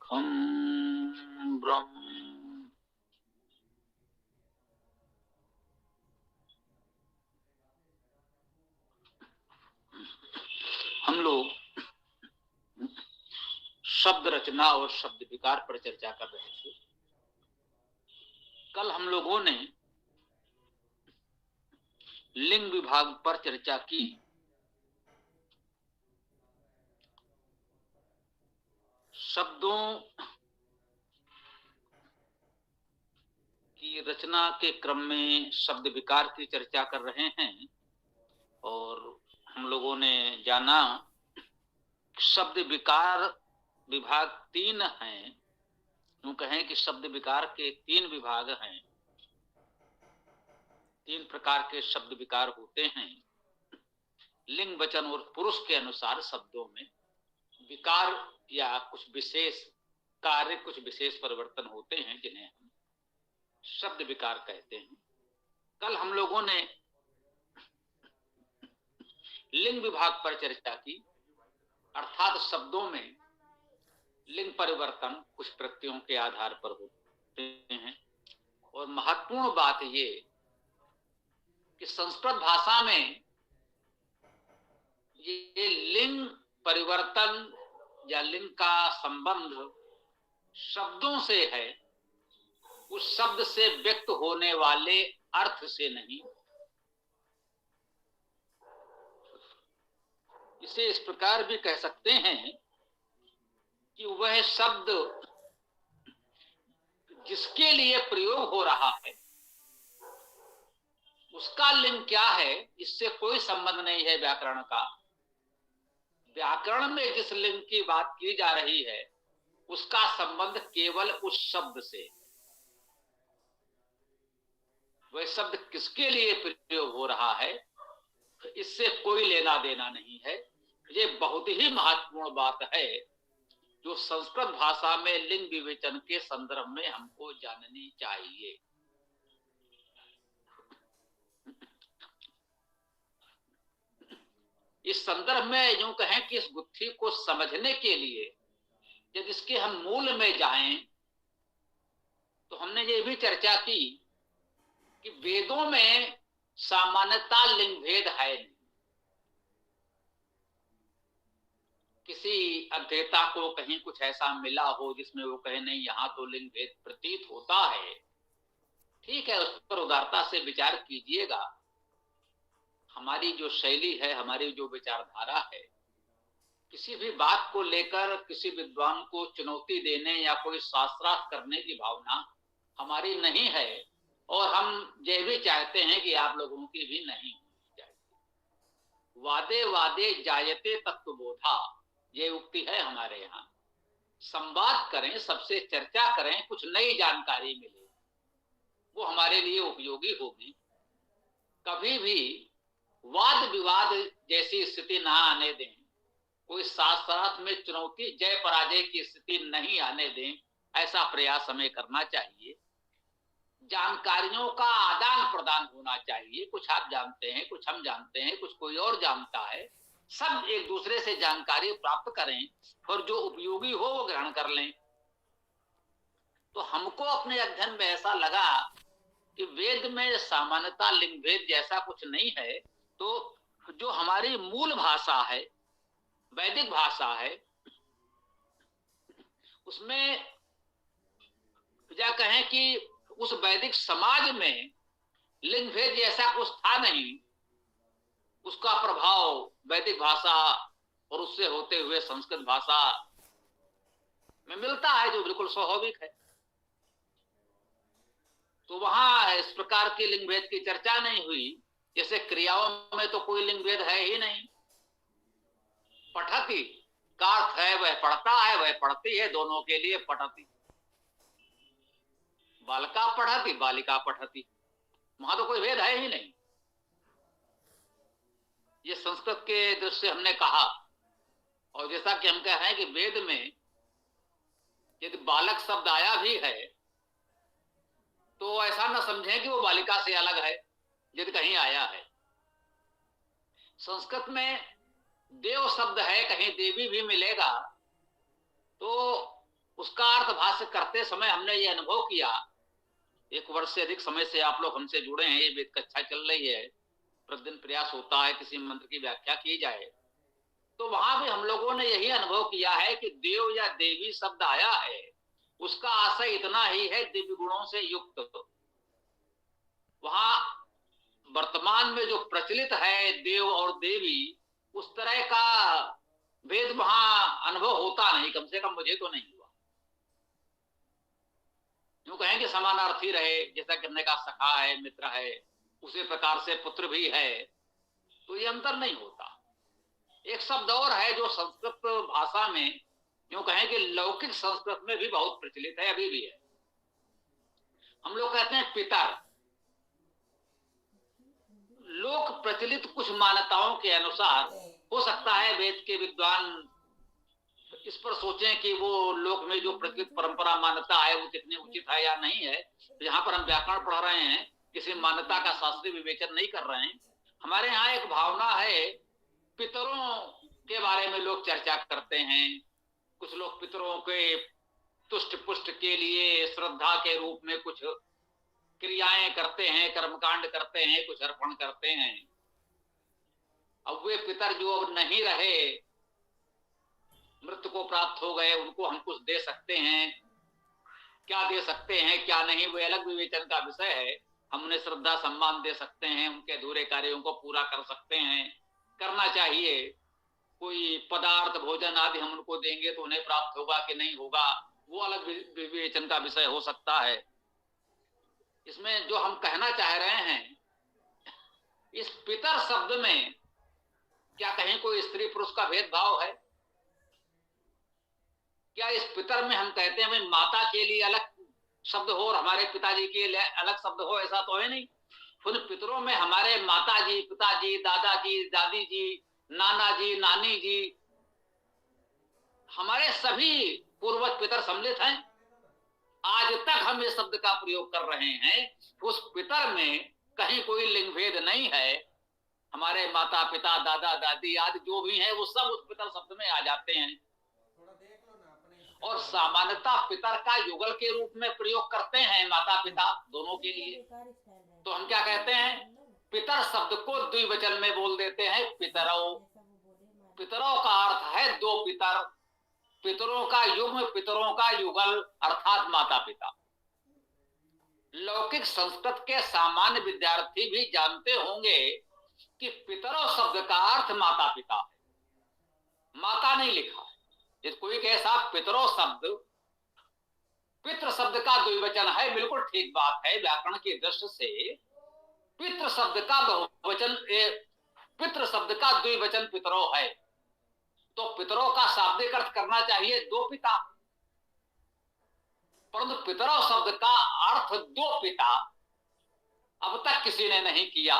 हम ब्रह्म हम लोग शब्द रचना और शब्द विकार पर चर्चा कर रहे थे। कल हम लोगों ने लिंग विभाग पर चर्चा की। शब्दों की रचना के क्रम में शब्द विकार की चर्चा कर रहे हैं और हम लोगों ने जाना शब्द विकार विभाग 3 हैं। यूं कहें कि शब्द विकार के 3 विभाग हैं। 3 प्रकार के शब्द विकार होते हैं। लिंग वचन और पुरुष के अनुसार शब्दों में विकार या कुछ विशेष कार्य, कुछ विशेष परिवर्तन होते हैं जिन्हें हम शब्द विकार कहते हैं। कल हम लोगों ने लिंग विभाग पर चर्चा की, अर्थात शब्दों में लिंग परिवर्तन कुछ प्रत्ययों के आधार पर होते हैं। और महत्वपूर्ण बात ये कि संस्कृत भाषा में ये लिंग परिवर्तन या लिंग का संबंध शब्दों से है, उस शब्द से व्यक्त होने वाले अर्थ से नहीं। इसे इस प्रकार भी कह सकते हैं कि वह शब्द जिसके लिए प्रयोग हो रहा है उसका लिंग क्या है, इससे कोई संबंध नहीं है व्याकरण का। व्याकरण में जिस लिंग की बात की जा रही है उसका संबंध केवल उस शब्द से। वह शब्द किसके लिए प्रयोग हो रहा है इससे कोई लेना देना नहीं है। ये बहुत ही महत्वपूर्ण बात है जो संस्कृत भाषा में लिंग विवेचन के संदर्भ में हमको जाननी चाहिए। इस संदर्भ में यूं कहें कि इस गुत्थी को समझने के लिए यदि इसके हम मूल में जाएं तो हमने ये भी चर्चा की कि वेदों में सामान्यता लिंग भेद है नहीं। किसी अध्येता को कहीं कुछ ऐसा मिला हो जिसमें वो कहे नहीं यहां तो लिंग भेद प्रतीत होता है, ठीक है, उस पर उदारता से विचार कीजिएगा। हमारी जो शैली है, हमारी जो विचारधारा है, किसी भी बात को लेकर किसी विद्वान को चुनौती देने या कोई शास्त्रार्थ करने की भावना हमारी नहीं है और हम ये भी चाहते हैं कि आप लोगों की भी नहीं होनी चाहिए। वादे वादे जायते तत्वबोधा, ये उक्ति है हमारे यहाँ। संवाद करें, सबसे चर्चा करें, कुछ नई जानकारी मिले, वो हमारे लिए उपयोगी होगी। कभी भी वाद विवाद जैसी स्थिति ना आने दें, कोई शास्त्रार्थ में चुनौती जय पराजय की स्थिति नहीं आने दें, ऐसा प्रयास हमें करना चाहिए। जानकारियों का आदान प्रदान होना चाहिए। कुछ आप जानते हैं, कुछ हम जानते हैं, कुछ कोई और जानता है, सब एक दूसरे से जानकारी प्राप्त करें और जो उपयोगी हो वो ग्रहण कर लें। तो हमको अपने अध्ययन में ऐसा लगा कि वेद में सामान्यता लिंग भेद जैसा कुछ नहीं है। तो जो हमारी मूल भाषा है, वैदिक भाषा है, उसमें क्या कहें कि उस वैदिक समाज में लिंग भेद जैसा कुछ था नहीं। उसका प्रभाव वैदिक भाषा और उससे होते हुए संस्कृत भाषा में मिलता है, जो बिल्कुल स्वाभाविक है। तो वहां इस प्रकार की लिंग भेद की चर्चा नहीं हुई। जैसे क्रियाओं में तो कोई लिंग भेद है ही नहीं। पठती का अर्थ है वह पढ़ता है, वह पढ़ती है, दोनों के लिए पठती। बालका पढ़ती, बालिका पठती, वहां तो कोई भेद है ही नहीं। ये संस्कृत के दृष्टि हमने कहा। और जैसा कि हम कह रहे हैं कि वेद में यदि बालक शब्द आया भी है तो ऐसा न समझें कि वो बालिका से अलग है, यदि कहीं आया है। संस्कृत में देव शब्द है, कहीं देवी भी मिलेगा, तो उसका अर्थ भाष्य करते समय हमने ये अनुभव किया, 1 वर्ष से अधिक समय से आप लोग हमसे जुड़े हैं, ये वेद कक्षा चल रही है, प्रतिदिन प्रयास होता है किसी मंत्र की व्याख्या की जाए, तो वहां भी हम लोगों ने यही अनुभव किया है कि देव या देवी शब्द आया है, उसका आशय इतना ही है दिव्य गुणों से युक्त। वहां वर्तमान में जो प्रचलित है देव और देवी, उस तरह का भेद वहां अनुभव होता नहीं, कम से कम मुझे तो नहीं हुआ। यूं कहें कि समानार्थी रहे, जैसा करने का सखा है, मित्र है, उसी प्रकार से पुत्र भी है, तो ये अंतर नहीं होता। एक शब्द और है जो संस्कृत भाषा में, यूं कहें कि लौकिक संस्कृत में भी बहुत प्रचलित है, अभी भी है। हम लोग कहते हैं पितर। लोक प्रचलित कुछ मान्यताओं के अनुसार हो सकता है वेद के विद्वान इस पर सोचें कि वो लोक में जो प्रचलित परंपरा मान्यता है वो कितनी उचित है या नहीं है। यहाँ पर हम व्याकरण पढ़ रहे हैं, किसी मान्यता का शास्त्रीय विवेचन नहीं कर रहे हैं। हमारे यहाँ एक भावना है, पितरों के बारे में लोग चर्चा करते हैं। कुछ लोग पितरों के तुष्ट पुष्ट के लिए श्रद्धा के रूप में कुछ क्रियाएं करते हैं, कर्मकांड करते हैं, कुछ अर्पण करते हैं। अब वे पितर जो अब नहीं रहे, मृत्यु को प्राप्त हो गए, उनको हम कुछ दे सकते हैं, क्या दे सकते हैं क्या नहीं, वो अलग विवेचन का विषय है। हम उन्हें श्रद्धा सम्मान दे सकते हैं, उनके अधूरे कार्यों को पूरा कर सकते हैं, करना चाहिए। कोई पदार्थ भोजन आदि हम उनको देंगे तो उन्हें प्राप्त होगा कि नहीं होगा, वो अलग विवेचन का विषय हो सकता है। इसमें जो हम कहना चाह रहे हैं, इस पितर शब्द में क्या कहीं कोई स्त्री पुरुष का भेदभाव है? क्या इस पितर में हम कहते हैं भाई माता के लिए अलग शब्द हो और हमारे पिताजी के लिए अलग शब्द हो? ऐसा तो है नहीं। उन पितरों में हमारे माताजी, पिताजी, दादाजी, दादी जी, नाना जी, नानी जी, हमारे सभी पूर्वज पितर सम्मिलित हैं। आज तक हम इस शब्द का प्रयोग कर रहे हैं। उस पितर में कहीं कोई लिंग भेद नहीं है। हमारे माता पिता, दादा दादी आदि जो भी हैं वो सब उस पितर शब्द में आ जाते हैं। और सामान्यता पितर का युगल के रूप में प्रयोग करते हैं माता पिता दोनों के लिए। तो हम क्या कहते हैं, पितर शब्द को द्विवचन में बोल देते हैं पितरों। पितरों का अर्थ है दो पितर, पितरों का युग्म, पितरों का युगल अर्थात माता पिता। लौकिक संस्कृत के सामान्य विद्यार्थी भी जानते होंगे कि पितरों शब्द का अर्थ माता पिता है, माता नहीं लिखा है। यदि कोई कहे साहब पितरों शब्द, पितृ शब्द का द्विवचन है, बिल्कुल ठीक बात है। व्याकरण की दृष्टि से पितृ शब्द का बहुवचन, पितृ शब्द का द्विवचन पितरों है, तो पितरों का शाब्दिक अर्थ करना चाहिए दो पिता। परंतु पितरों शब्द का अर्थ दो पिता अब तक किसी ने नहीं किया।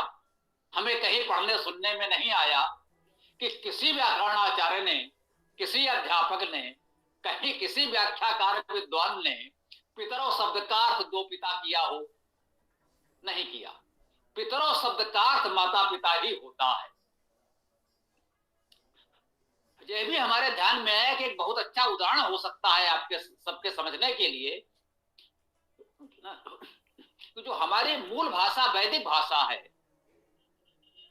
हमें कहीं पढ़ने सुनने में नहीं आया कि किसी व्याकरणाचार्य ने, किसी अध्यापक ने, कहीं किसी व्याख्याकार विद्वान ने पितरों शब्द का अर्थ दो पिता किया हो, नहीं किया। पितरों शब्द का अर्थ माता पिता ही होता है। यह भी हमारे ध्यान में है कि एक बहुत अच्छा उदाहरण हो सकता है आपके सबके समझने के लिए। जो हमारी मूल भाषा वैदिक भाषा है,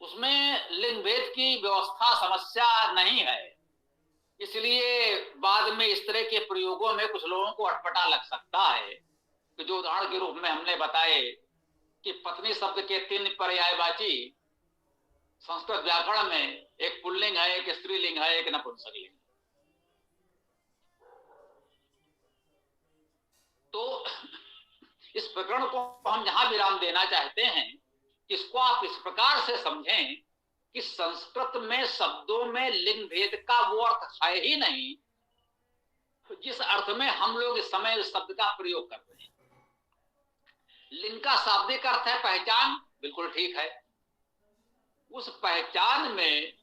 उसमें लिंग भेद की व्यवस्था समस्या नहीं है। इसलिए बाद में इस तरह के प्रयोगों में कुछ लोगों को अटपटा लग सकता है कि जो उदाहरण के रूप में हमने बताए कि पत्नी शब्द के 3 पर्यायवाची संस्कृत व्याकरण में, एक पुल्लिंग है, एक स्त्रीलिंग है, एक नपुंसकलिंग। तो इस प्रकरण को हम यहां विराम देना चाहते हैं। इसको आप इस प्रकार से समझें कि संस्कृत में शब्दों में लिंग भेद का वो अर्थ है ही नहीं जिस अर्थ में हम लोग इस समय इस शब्द का प्रयोग कर रहे हैं। लिंग का शाब्दिक अर्थ है पहचान, बिल्कुल ठीक है। उस पहचान में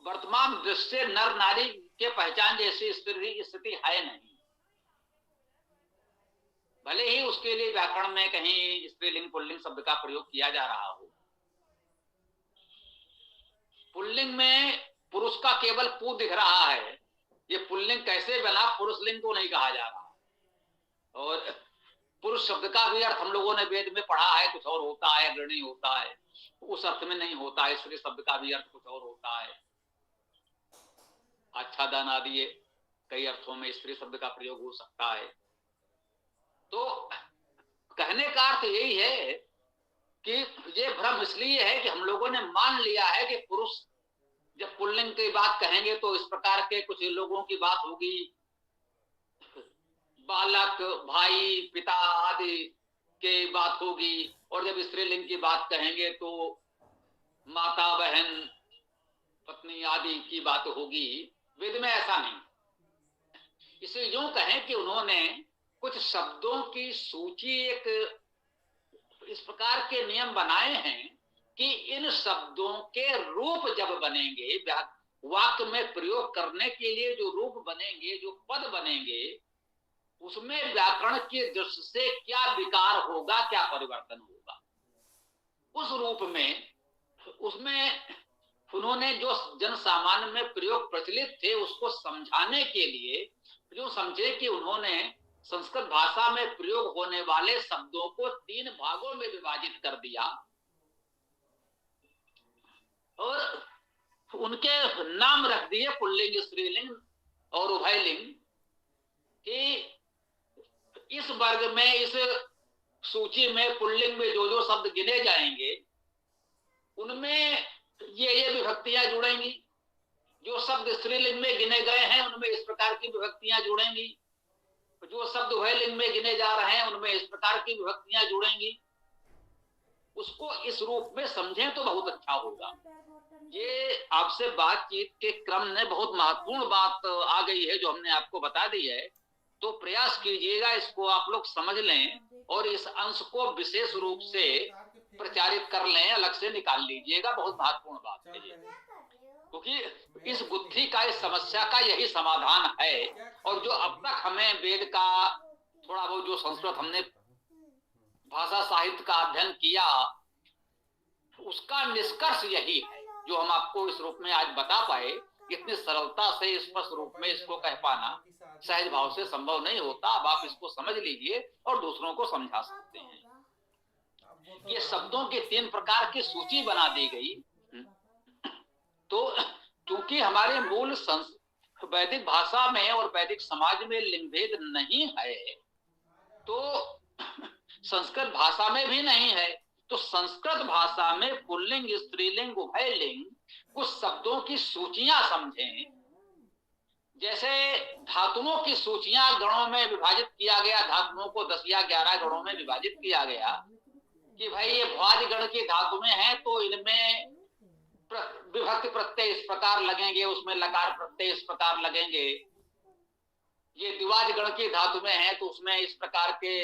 वर्तमान दृष्टि से नर नारी के पहचान जैसी स्थिति है नहीं। भले ही उसके लिए व्याकरण में कहीं स्त्रीलिंग पुल्लिंग शब्द का प्रयोग किया जा रहा हो। पुल्लिंग में पुरुष का केवल पू दिख रहा है, पुल्लिंग कैसे बना, पुरुष लिंग तो नहीं कहा जा रहा। और पुरुष शब्द का भी अर्थ हम लोगों ने वेद में पढ़ा है, कुछ और होता है, गृहणी होता है, उस अर्थ में नहीं होता है। स्त्री शब्द का भी अर्थ कुछ और होता है। आच्छादन आदि कई अर्थों में स्त्री शब्द का प्रयोग हो सकता है। तो कहने का अर्थ यही है कि ये भ्रम इसलिए है कि हम लोगों ने मान लिया है कि पुरुष जब पुल्लिंग की बात कहेंगे तो इस प्रकार के कुछ लोगों की बात होगी, बालक, भाई, पिता आदि की बात होगी। और जब स्त्रीलिंग की बात कहेंगे तो माता, बहन, पत्नी आदि की बात होगी। वेद में ऐसा नहीं। इसे यूं कहें कि उन्होंने कुछ शब्दों की सूची एक इस प्रकार के नियम बनाए हैं कि इन शब्दों के रूप जब बनेंगे, वाक्य में प्रयोग करने के लिए जो रूप बनेंगे, जो पद बनेंगे, उसमें व्याकरण की दृष्टि से क्या विकार होगा, क्या परिवर्तन होगा, उस रूप में उसमें उन्होंने जो जन सामान्य में प्रयोग प्रचलित थे उसको समझाने के लिए जो समझे कि उन्होंने संस्कृत भाषा में प्रयोग होने वाले शब्दों को 3 भागों में विभाजित कर दिया और उनके नाम रख दिए पुल्लिंग, स्त्रीलिंग और उभयलिंग। कि इस वर्ग में, इस सूची में पुल्लिंग में जो जो शब्द गिने जाएंगे उनमें ये विभक्तियां जुड़ेंगी, जो शब्द स्त्रीलिंग में गिने गए हैं उनमें इस प्रकार की विभक्तियां जुड़ेंगी, जो शब्द उभयलिंग में गिने जा रहे हैं उनमें इस प्रकार की विभक्तियां जुड़ेंगी। उसको इस रूप में समझें तो बहुत अच्छा होगा। ये आपसे बातचीत के क्रम में बहुत महत्वपूर्ण बात आ गई है जो हमने आपको बता दी है, तो प्रयास कीजिएगा इसको आप लोग समझ लें और इस अंश को विशेष रूप से प्रचारित कर लें, अलग से निकाल लीजिएगा। बहुत महत्वपूर्ण बात है ये, क्योंकि इस बुद्धि का, इस समस्या का यही समाधान है। और जो अब तक हमें वेद का थोड़ा बहुत जो संस्कृत हमने भाषा साहित्य का अध्ययन किया उसका निष्कर्ष यही है जो हम आपको इस रूप में आज बता पाए। इतनी सरलता से स्पष्ट रूप में इसको कह पाना सहज भाव से संभव नहीं होता। अब आप इसको समझ लीजिए और दूसरों को समझा सकते हैं। ये शब्दों के 3 प्रकार की सूची बना दी गई। तो क्योंकि हमारे मूल वैदिक भाषा में और वैदिक समाज में लिंग भेद नहीं है, तो संस्कृत भाषा में भी नहीं है, तो संस्कृत भाषा में पुल्लिंग, स्त्रीलिंग, उभयलिंग कुछ शब्दों की सूचियां समझें। जैसे धातुओं की सूचियां गणों में विभाजित किया गया, धातुओं को 10 या 11 गणों में विभाजित किया गया कि भाई ये भ्वाज गण की धातुएं हैं तो इनमें विभक्ति प्रत्यय इस प्रकार लगेंगे, उसमें लकार प्रत्यय इस प्रकार लगेंगे। ये द्विवाज गण की धातुएं हैं तो उसमें इस प्रकार के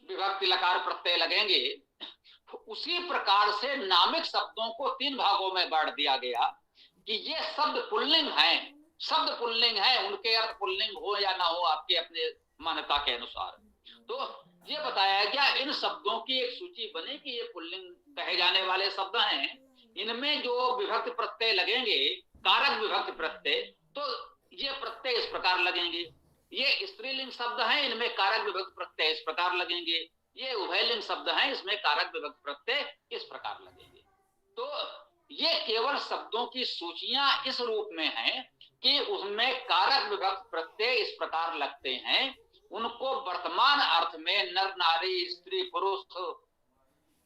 विभक्ति लकार प्रत्यय लगेंगे। उसी प्रकार से नामिक शब्दों को 3 भागों में बांट दिया गया कि ये शब्द पुल्लिंग हैं, शब्द पुल्लिंग हैं, उनके अर्थ पुल्लिंग हो या ना हो आपके अपने मान्यता के अनुसार। तो ये बताया गया इन शब्दों की एक सूची बने कि ये पुल्लिंग कहे जाने वाले शब्द हैं, इनमें जो विभक्ति प्रत्यय लगेंगे, कारक विभक्ति प्रत्यय, तो ये प्रत्यय इस प्रकार लगेंगे। ये स्त्रीलिंग शब्द हैं, इनमें कारक विभक्ति प्रत्यय इस प्रकार लगेंगे। ये उभयलिंग शब्द हैं, इसमें कारक विभक्ति प्रत्यय इस प्रकार लगेंगे। तो ये केवल शब्दों की सूचियां इस रूप में हैं कि उसमें कारक विभक्ति प्रत्यय इस प्रकार लगते हैं। उनको वर्तमान अर्थ में नर नारी, स्त्री पुरुष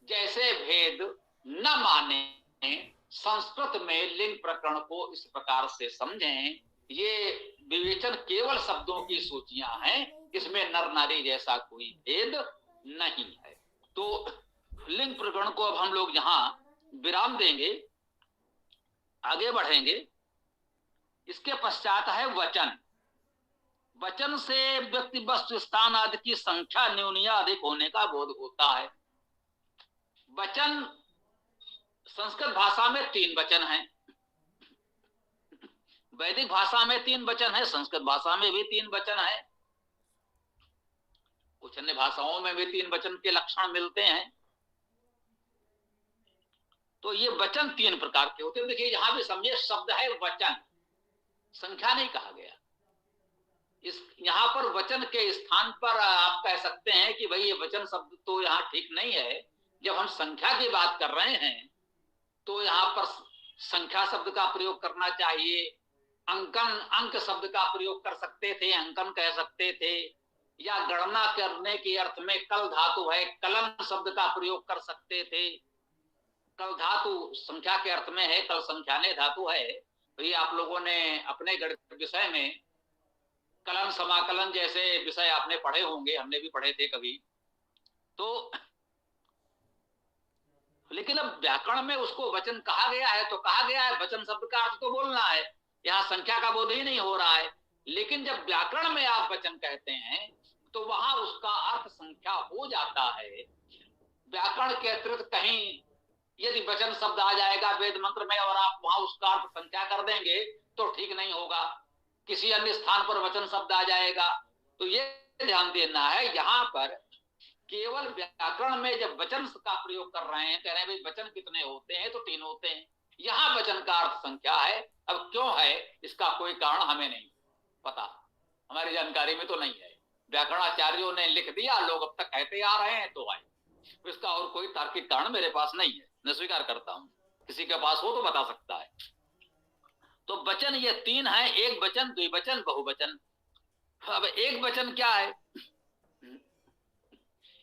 जैसे भेद न माने, संस्कृत में लिंग प्रकरण को इस प्रकार से समझें। ये विवेचन केवल शब्दों की सूचियां हैं, इसमें नर नारी जैसा कोई भेद नहीं है। तो लिंग प्रकरण को अब हम लोग यहाँ विराम देंगे, आगे बढ़ेंगे। इसके पश्चात है वचन। वचन से व्यक्ति, वस्तु, स्थान आदि की संख्या न्यून या अधिक होने का बोध होता है। वचन संस्कृत भाषा में 3 वचन हैं, वैदिक भाषा में 3 वचन है, संस्कृत भाषा में भी 3 वचन है, कुछ अन्य भाषाओं में भी 3 वचन के लक्षण मिलते हैं। तो ये वचन 3 प्रकार के होते हैं। देखिए यहां भी समझिए, शब्द है वचन, संख्या नहीं कहा गया। इस यहाँ पर वचन के स्थान पर आप कह सकते हैं कि भाई ये वचन शब्द तो यहाँ ठीक नहीं है। जब हम संख्या की बात कर रहे हैं तो यहाँ पर संख्या शब्द का प्रयोग करना चाहिए। अंकन, अंक शब्द का प्रयोग कर सकते थे, अंकन कह सकते थे, या गणना करने के अर्थ में कल धातु है, कलन शब्द का प्रयोग कर सकते थे। कल धातु संख्या के अर्थ में है, कल संख्याने धातु है। तो ये आप लोगों ने अपने गणित विषय में कलन समाकलन जैसे विषय आपने पढ़े होंगे, हमने भी पढ़े थे कभी। तो लेकिन अब व्याकरण में उसको वचन कहा गया है तो कहा गया है, वचन शब्द का अर्थ तो बोलना है, यहाँ संख्या का बोध ही नहीं हो रहा है। लेकिन जब व्याकरण में आप वचन कहते हैं तो वहां उसका अर्थ संख्या हो जाता है। व्याकरण के अतिरिक्त कहीं यदि वचन शब्द आ जाएगा वेद मंत्र में और आप वहां उसका अर्थ संख्या कर देंगे तो ठीक नहीं होगा। किसी अन्य स्थान पर वचन शब्द आ जाएगा। तो ये ध्यान देना है, यहाँ पर केवल व्याकरण में जब वचन का प्रयोग कर रहे हैं, कह रहे हैं भाई वचन कितने होते हैं, तो 3 होते हैं। यहाँ वचन का अर्थ संख्या है। अब क्यों है इसका कोई कारण हमें नहीं पता, हमारी जानकारी में तो नहीं है। व्याकरणाचार्यों ने लिख दिया, लोग अब तक कहते आ रहे हैं तो आए। इसका और कोई तार्किक कारण मेरे पास नहीं है, मैं स्वीकार करता हूं। किसी के पास हो तो बता सकता है। तो वचन ये 3 है, एक वचन, द्विवचन, बहुवचन। अब एक वचन क्या है?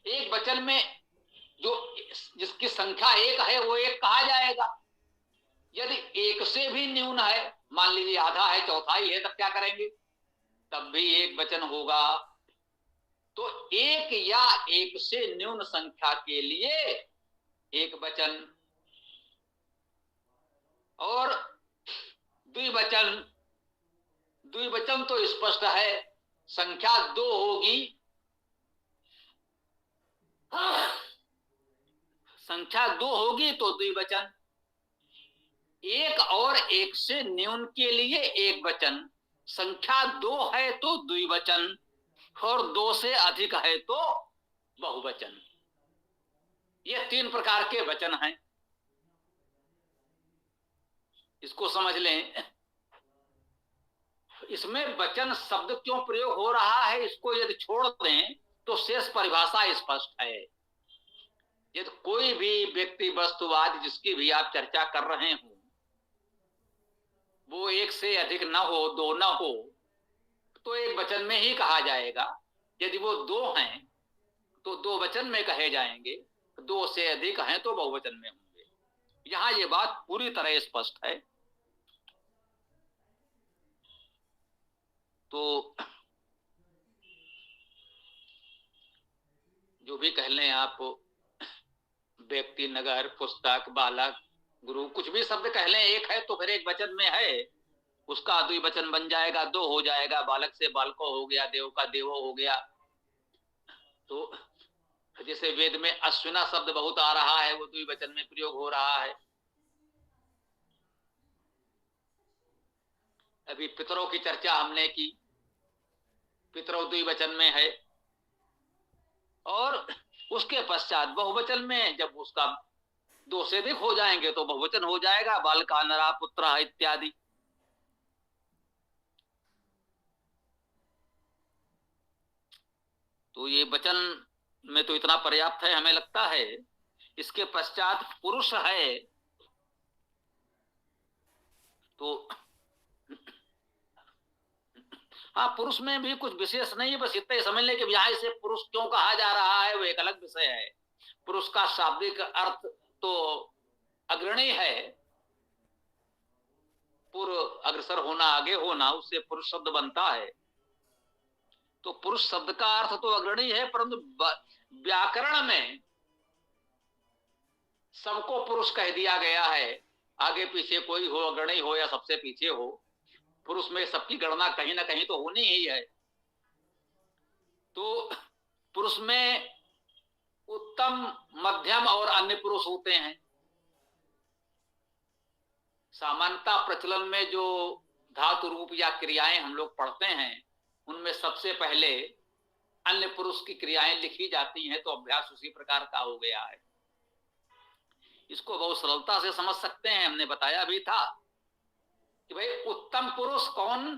एक वचन में जो जिसकी संख्या 1 है वो 1 कहा जाएगा। यदि 1 से भी न्यून है, मान लीजिए आधा है, चौथाई है, तब क्या करेंगे? तब भी एक वचन होगा। तो 1 या 1 से न्यून संख्या के लिए एक वचन, और द्विवचन, द्विवचन तो स्पष्ट है, संख्या 2 होगी, संख्या 2 होगी तो द्विवचन। 1 और 1 से न्यून के लिए एक वचन, संख्या 2 है तो द्विवचन, और 2 से अधिक है तो बहुवचन। ये 3 प्रकार के वचन हैं, इसको समझ लें। इसमें वचन शब्द क्यों प्रयोग हो रहा है, इसको यदि छोड़ दें तो शेष परिभाषा स्पष्ट है। यदि कोई भी व्यक्ति वस्तुवाद जिसकी भी आप चर्चा कर रहे हो, वो 1 से अधिक न हो, 2 न हो, तो एक वचन में ही कहा जाएगा। यदि वो 2 हैं तो 2 वचन में कहे जाएंगे, 2 से अधिक हैं तो बहुवचन में होंगे। यहां ये बात पूरी तरह स्पष्ट है। तो जो भी कह लें आप, व्यक्ति, नगर, पुस्तक, बालक, गुरु, कुछ भी शब्द कह लें, 1 है तो फिर एक वचन में है, उसका द्विवचन बन जाएगा, 2 हो जाएगा। बालक से बालको हो गया, देव का देवो हो गया। तो जैसे वेद में अश्विना शब्द बहुत आ रहा है, वो द्विवचन में प्रयोग हो रहा है। अभी पितरों की चर्चा हमने की, पितरों द्विवचन में है। और उसके पश्चात बहुवचन में जब उसका 2 से अधिक हो जाएंगे तो बहुवचन हो जाएगा, बालका, नरा, पुत्र इत्यादि। तो ये वचन में तो इतना पर्याप्त है हमें लगता है। इसके पश्चात पुरुष है, तो हाँ, पुरुष में भी कुछ विशेष नहीं है, बस इतना ही समझ लें कि यहाँ इसे पुरुष क्यों कहा जा रहा है वो एक अलग विषय है। पुरुष का शाब्दिक अर्थ तो अग्रणी है, पूर्व अग्रसर होना, आगे होना, उससे पुरुष शब्द बनता है। तो पुरुष शब्द का अर्थ तो अग्रणी है, परंतु व्याकरण में सबको पुरुष कह दिया गया है। आगे पीछे कोई हो, अग्रणी हो या सबसे पीछे हो, पुरुष में सबकी गणना कहीं ना कहीं तो होनी ही है। तो पुरुष में उत्तम, मध्यम और अन्य पुरुष होते हैं। सामान्यता प्रचलन में जो धातु रूप या क्रियाएं हम लोग पढ़ते हैं, उनमें सबसे पहले अन्य पुरुष की क्रियाएं लिखी जाती हैं, तो अभ्यास उसी प्रकार का हो गया है। इसको बहुत सरलता से समझ सकते हैं, हमने बताया भी था। कि भाई उत्तम पुरुष कौन?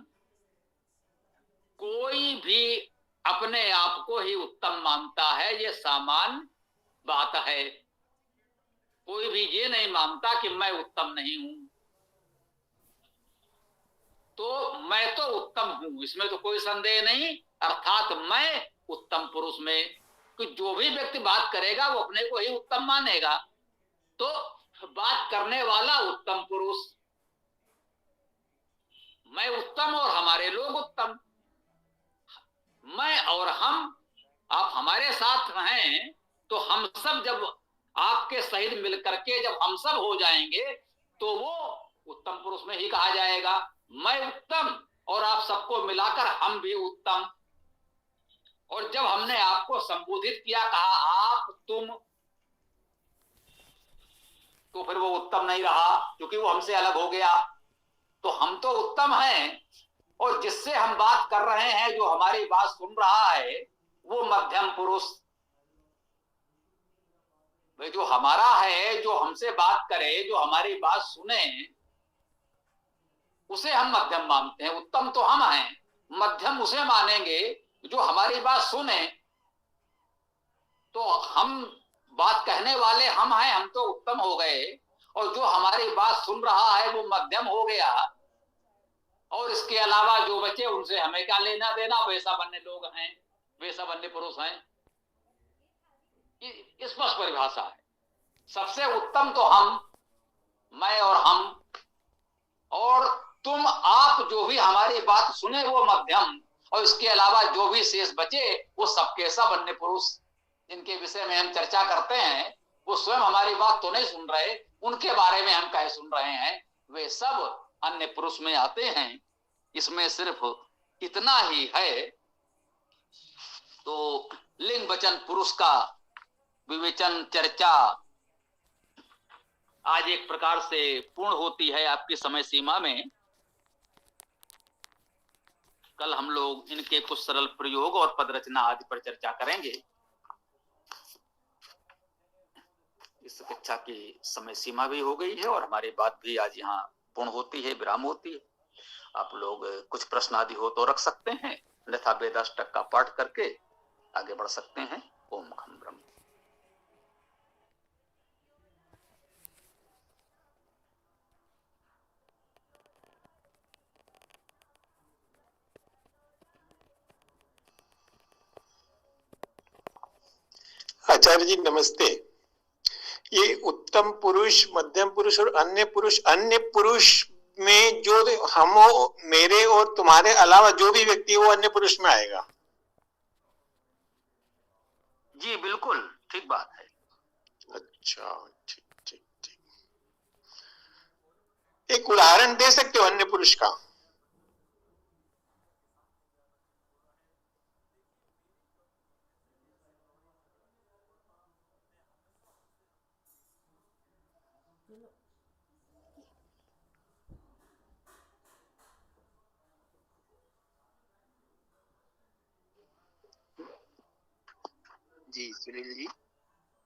कोई भी अपने आप को ही उत्तम मानता है, ये सामान्य बात है। कोई भी ये नहीं मानता कि मैं उत्तम नहीं हूं। तो मैं तो उत्तम हूं, इसमें तो कोई संदेह नहीं। अर्थात मैं उत्तम पुरुष में, कि जो भी व्यक्ति बात करेगा वो अपने को ही उत्तम मानेगा। तो बात करने वाला उत्तम पुरुष, मैं उत्तम और हमारे लोग उत्तम, मैं और हम, आप हमारे साथ हैं तो हम सब जब आपके सहित मिलकर के जब हम सब हो जाएंगे तो वो उत्तम पुरुष में ही कहा जाएगा। मैं उत्तम और आप सबको मिलाकर हम भी उत्तम। और जब हमने आपको संबोधित किया, कहा आप तुम, तो फिर वो उत्तम नहीं रहा, क्योंकि वो हमसे अलग हो गया। तो हम तो उत्तम हैं, और जिससे हम बात कर रहे हैं, जो हमारी बात सुन रहा है, वो मध्यम पुरुष। भाई जो हमारा है, जो हमसे बात करे, जो हमारी बात सुने, उसे हम मध्यम मानते हैं। उत्तम तो हम हैं, मध्यम उसे मानेंगे जो हमारी बात सुने। तो हम बात कहने वाले हम हैं, हम तो उत्तम हो गए, और जो हमारी बात सुन रहा है वो मध्यम हो गया। और इसके अलावा जो बचे उनसे हमें क्या लेना देना, वे सब अन्य लोग हैं, वे सब अन्य पुरुष हैं। स्पष्ट परिभाषा है। सबसे उत्तम तो हम, मैं और हम, और तुम आप जो भी हमारी बात सुने वो मध्यम, और इसके अलावा जो भी शेष बचे वो सबके सब अन्य पुरुष। जिनके विषय में हम चर्चा करते हैं वो स्वयं हमारी बात तो नहीं सुन रहे, उनके बारे में हम कहे सुन रहे हैं, वे सब अन्य पुरुष में आते हैं। इसमें सिर्फ इतना ही है। तो लिंग वचन पुरुष का विवेचन चर्चा आज एक प्रकार से पूर्ण होती है आपकी समय सीमा में। कल हम लोग इनके कुछ सरल प्रयोग और पद रचना आदि पर चर्चा करेंगे। इस कक्षा की समय सीमा भी हो गई है और हमारी बात भी आज यहाँ पूर्ण होती है, विराम होती है। आप लोग कुछ प्रश्न आदि हो तो रख सकते हैं, अन्यथा वेदाष्टक का पाठ करके आगे बढ़ सकते हैं। ओम खम ब्रह्म। आचार्य जी नमस्ते। ये उत्तम पुरुष, मध्यम पुरुष और अन्य पुरुष में जो हम, मेरे और तुम्हारे अलावा जो भी व्यक्ति है वो अन्य पुरुष में आएगा। जी बिल्कुल ठीक बात है। अच्छा, ठीक ठीक ठीक। एक उदाहरण दे सकते हो अन्य पुरुष का? जी सुनील जी,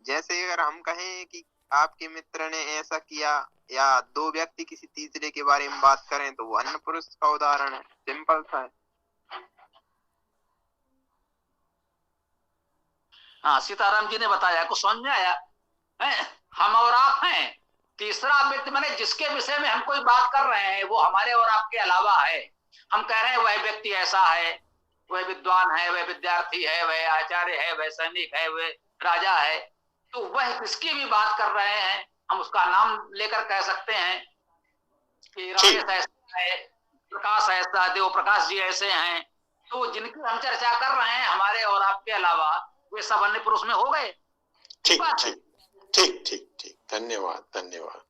जैसे अगर हम कहें कि आपके मित्र ने ऐसा किया, या दो व्यक्ति किसी तीसरे के बारे में बात करें, तो वो अन्य पुरुष का उदाहरण है। सिंपल सा है। हाँ, सीताराम जी ने बताया, कुछ समझ में आया है? हम और आप हैं, तीसरा व्यक्ति माने जिसके विषय में हम कोई बात कर रहे हैं वो हमारे और आपके अलावा है। हम कह रहे हैं वह व्यक्ति ऐसा है, वह विद्वान है, वह विद्यार्थी है, वह आचार्य है, वह सैनिक है, वह राजा है। तो वह किसकी भी बात कर रहे हैं, हम उसका नाम लेकर कह सकते हैं कि रमेश ऐसा है, प्रकाश ऐसा, देव प्रकाश जी ऐसे हैं। तो जिनकी हम चर्चा कर रहे हैं हमारे और आपके अलावा, वे सब अन्य पुरुष में हो गए। ठीक ठीक ठीक ठीक ठीक। धन्यवाद धन्यवाद।